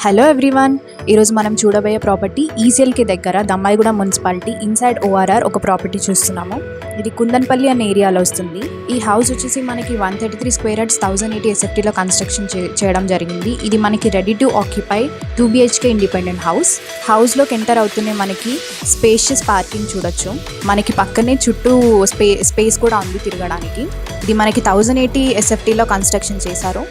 Hello everyone, ఈరోజు మనం చూడబోయే ప్రాపర్టీ ఈసీఎల్కి దగ్గర దమ్మాయిగూడ మున్సిపాలిటీ ఇన్సైడ్ ఓఆర్ఆర్ ఒక ప్రాపర్టీ చూస్తున్నాము. ఇది కుందన్పల్లి అనే ఏరియాలో వస్తుంది. ఈ హౌస్ వచ్చేసి మనకి 133 స్క్వేర్ యార్డ్స్ 1080 SFTలో కన్స్ట్రక్షన్ చేయడం జరిగింది. ఇది మనకి ready to occupy 2 BHK independent house. హౌస్లోకి ఎంటర్ అవుతూనే మనకి స్పేషియస్ పార్కింగ్ చూడొచ్చు. మనకి పక్కనే చుట్టూ స్పేస్ కూడా ఉంది తిరగడానికి. ఇది మనకి 1080 SFTలో కన్స్ట్రక్షన్ చేశారు.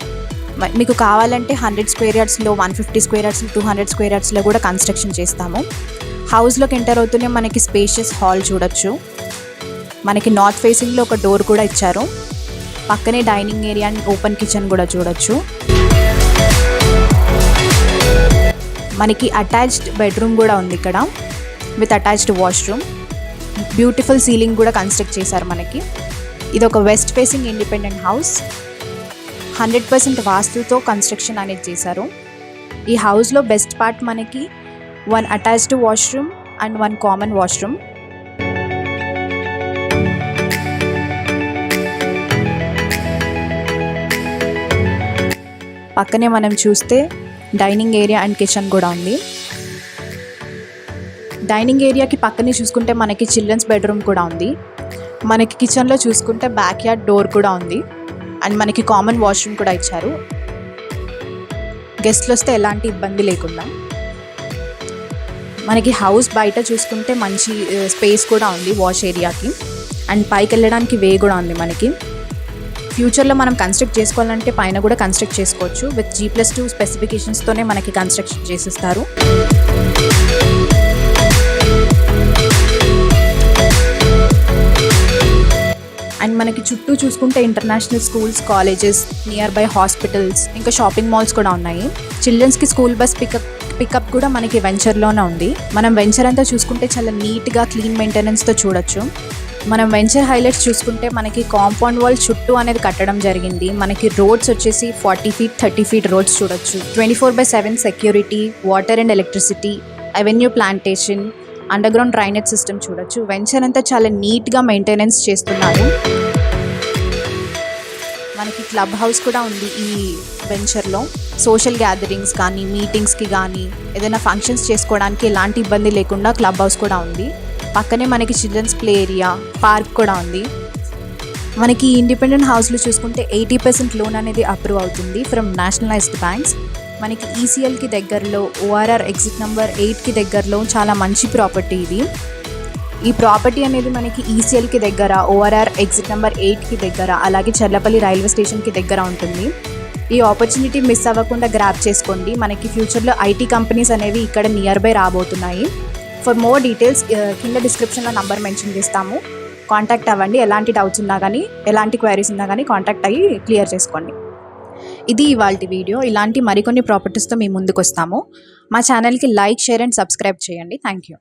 మీకు కావాలంటే 100 స్క్వేర్ యార్డ్స్లో, 150 స్క్వేర్ యార్డ్స్లో, 200 స్క్వేర్ యార్డ్స్లో కూడా కన్స్ట్రక్షన్ చేస్తాము. హౌస్లోకి ఎంటర్ అవుతూనే మనకి స్పేషియస్ హాల్ చూడొచ్చు. మనకి నార్త్ ఫేసింగ్లో ఒక డోర్ కూడా ఇచ్చారు. పక్కనే dining area and open kitchen కూడా చూడొచ్చు. మనకి అటాచ్డ్ బెడ్రూమ్ కూడా ఉంది ఇక్కడ with attached washroom. Beautiful ceiling కూడా కన్స్ట్రక్ట్ చేశారు మనకి. ఇది ఒక వెస్ట్ ఫేసింగ్ ఇండిపెండెంట్ హౌస్. 100% వాస్తుతో కన్స్ట్రక్షన్ అనేది చేశారు. ఈ హౌస్లో బెస్ట్ పార్ట్ మనకి 1 attached washroom and 1 common washroom. పక్కనే మనం చూస్తే డైనింగ్ ఏరియా అండ్ కిచెన్ కూడా ఉంది. డైనింగ్ ఏరియాకి పక్కనే చూసుకుంటే మనకి చిల్డ్రన్స్ బెడ్రూమ్ కూడా ఉంది. మనకి కిచెన్లో చూసుకుంటే బ్యాక్ యార్డ్ డోర్ కూడా ఉంది అండ్ మనకి కామన్ వాష్రూమ్ కూడా ఇచ్చారు. గెస్ట్లు వస్తే ఎలాంటి ఇబ్బంది లేకుండా. మనకి హౌస్ బయట చూసుకుంటే మంచి స్పేస్ కూడా ఉంది వాష్ ఏరియాకి అండ్ పైకి వెళ్ళడానికి వే కూడా ఉంది మనకి. ఫ్యూచర్లో మనం కన్స్ట్రక్ట్ చేసుకోవాలంటే పైన కూడా కన్స్ట్రక్ట్ చేసుకోవచ్చు. విత్ G+2 స్పెసిఫికేషన్స్తోనే మనకి కన్స్ట్రక్షన్ చేసిస్తారు. అండ్ మనకి చుట్టూ చూసుకుంటే international schools, colleges, near by hospitals, ఇంకా షాపింగ్ మాల్స్ కూడా ఉన్నాయి. చిల్డ్రన్స్కి స్కూల్ బస్ పికప్ కూడా మనకి వెంచర్లోనే ఉంది. మనం వెంచర్ అంతా చూసుకుంటే చాలా నీట్గా క్లీన్ మెయింటెనెన్స్తో చూడొచ్చు. మనం వెంచర్ హైలైట్స్ చూసుకుంటే మనకి కాంపౌండ్ వాల్ చుట్టూ అనేది కట్టడం జరిగింది. మనకి రోడ్స్ వచ్చేసి 40 feet 30 feet రోడ్స్ చూడొచ్చు. 24/7 security, water and electricity, avenue plantation, under ground drainage system చూడొచ్చు. వెంచర్ అంతా చాలా నీట్గా మెయింటెనెన్స్ చేస్తున్నారు. మనకి క్లబ్ హౌస్ కూడా ఉంది ఈ వెంచర్లో. సోషల్ గ్యాదరింగ్స్ కానీ, మీటింగ్స్కి కానీ, ఏదైనా ఫంక్షన్స్ చేసుకోవడానికి ఎలాంటి ఇబ్బంది లేకుండా క్లబ్ హౌస్ కూడా ఉంది. పక్కనే మనకి చిల్డ్రన్స్ ప్లే ఏరియా, పార్క్ కూడా ఉంది. మనకి ఇండిపెండెంట్ హౌస్లో చూసుకుంటే 80% లోన్ అనేది అప్రూవ్ అవుతుంది ఫ్రమ్ నేషనలైజ్డ్ బ్యాంక్స్. మనకి ఈసీఎల్కి దగ్గరలో, ఓఆర్ఆర్ ఎగ్జిట్ నెంబర్ 8కి దగ్గరలో చాలా మంచి ప్రాపర్టీ ఇది. ఈ ప్రాపర్టీ అనేది మనకి ఈసీఎల్కి దగ్గర, ఓఆర్ఆర్ ఎగ్జిట్ నెంబర్ 8కి దగ్గర, అలాగే చర్లపల్లి రైల్వే స్టేషన్కి దగ్గర ఉంటుంది. ఈ ఆపర్చునిటీ మిస్ అవ్వకుండా గ్రాబ్ చేసుకోండి. మనకి ఫ్యూచర్లో IT కంపెనీస్ అనేవి ఇక్కడ నియర్ బై రాబోతున్నాయి. ఫర్ మోర్ డీటెయిల్స్ కింద డిస్క్రిప్షన్లో నంబర్ మెన్షన్ చేస్తాము. కాంటాక్ట్ అవ్వండి. ఎలాంటి డౌట్స్ ఉన్నా కానీ, ఎలాంటి క్వైరీస్ ఉన్నా కానీ కాంటాక్ట్ అయ్యి క్లియర్ చేసుకోండి. ఇది ఇవాల్టి వీడియో. ఇలాంటి మరికొన్ని ప్రాపర్టీస్తో మీ ముందుకు వస్తాము. మా ఛానల్కి లైక్, షేర్ అండ్ సబ్స్క్రైబ్ చేయండి. Thank you.